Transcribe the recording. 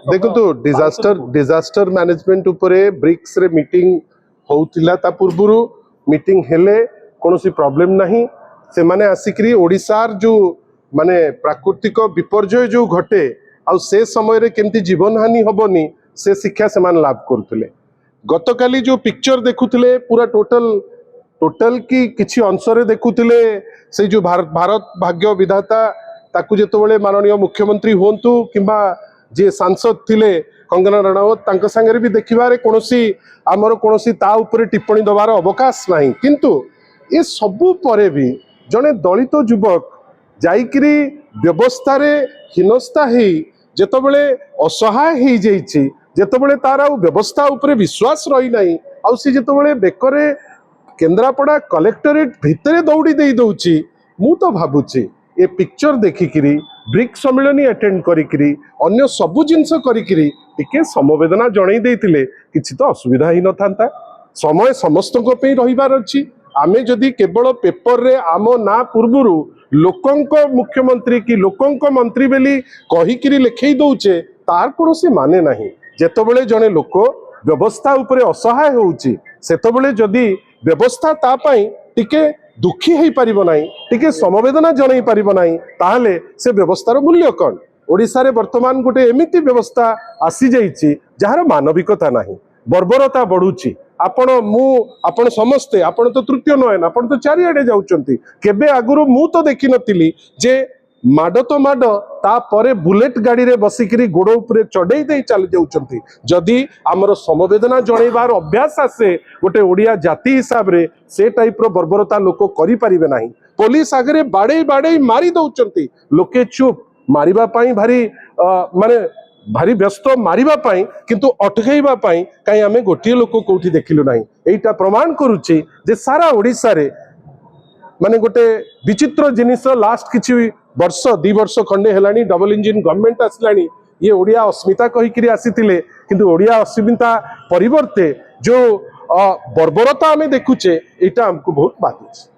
देखो disaster management उपरे BRICS रे मीटिंग होउतिला ता पूर्वरु मीटिंग हेले कोनोसी प्रॉब्लम नहीं से माने आसिकरी ओडिसार जो माने प्राकृतिक विपर्यय जो घटे आ से समय रे केमती जीवन हानि होबनी से शिक्षा से मान लाभ करथले गतकाली जो पिक्चर देखुथले पूरा टोटल की किछि अंश रे देखुथले से जो भारत भाग्य विधाता ताकू जेतबेले माननीय मुख्यमंत्री होंतु किंबा जे सांसद थिले कंगना रणावत तांका संगे भी देखिबारे कोनोसी आमर कोनोसी ता ऊपर टिप्पणी दबार अवकाश नहीं किंतु ये सबु परे भी जने दलित युवक जाइकरी व्यवस्था रे हिनस्ता ही जेतबेले असहाय ही जाइछि जेतबेले तार आ व्यवस्था ऊपर विश्वास रही नहीं आ सी जेतबेले बेकरे केन्द्रापड़ा कलेक्टरेट भितरे दौड़ी दे दउछि मु तो भाबुछि ए पिक्चर देखिकिरी ब्रिक सम्मेलन अटेंड करिकिरी अन्य सबु जिनस करिकिरी टिके समवेदना जणै देइतिले किछि तो असुविधा ही न थांता समय समस्त को पे रहिबार अछि आमे जदि केवल पेपर रे आम ना पूर्वरु लोकंक मुख्यमंत्री की लोकंक मंत्री बेली कहिकिरी लिखै दउचे तार कोनोसी माने नाही जेतबेले जणे लोक व्यवस्था उपरे असहाय होउची सेतबेले जदि व्यवस्था ता पई टिके दुखी हो पारिबो नाही टिके समवेदना जणै पारिबो नाही ताहले से व्यवस्थार मूल्य कौन ओडिसा रे वर्तमान गोटे एमिति व्यवस्था आसी जाइछि जहार मानविकता नाही बर्बरता बढ़ुची आपण समस्ते आपण तो तृतीय नयन आपण तो चारिआडे जाउचंती केबे आगुरु मु तो देखि नथिली जे माड तो माड ता परे बुलेट गाड़ी रे बसिकरी गोड़ उपरे चढ़ई दे चली जाउचंती जदि आमर समवेदना जणैबार अभ्यास आसे गोटे ओडिया जाति हिसाब रे से टाइप रो बर्बरता लोक करि परिबे नाही पुलिस आगरे बाड़े मारी दउचंती लोके चुप मारिबा पई भारी माने भारी व्यस्त मारिबा पई किंतु अटकैबा पई काई आमे गोटिए लोक कोठी देखिलु नाही एटा प्रमाण करूची जे सारा ओडिसा रे माने गोटे विचित्र जिनिस लास्ट किछि वर्ष 2 वर्ष खंडे हेलानी डबल इंजिन गवर्नमेंट आसलानी ये ओडिया अस्मिता कहिकिरी आसीतिले किंतु ओडिया अस्मिता परिवर्ते जो बर्बरता आमे देखुचे एटा हमको बहुत बात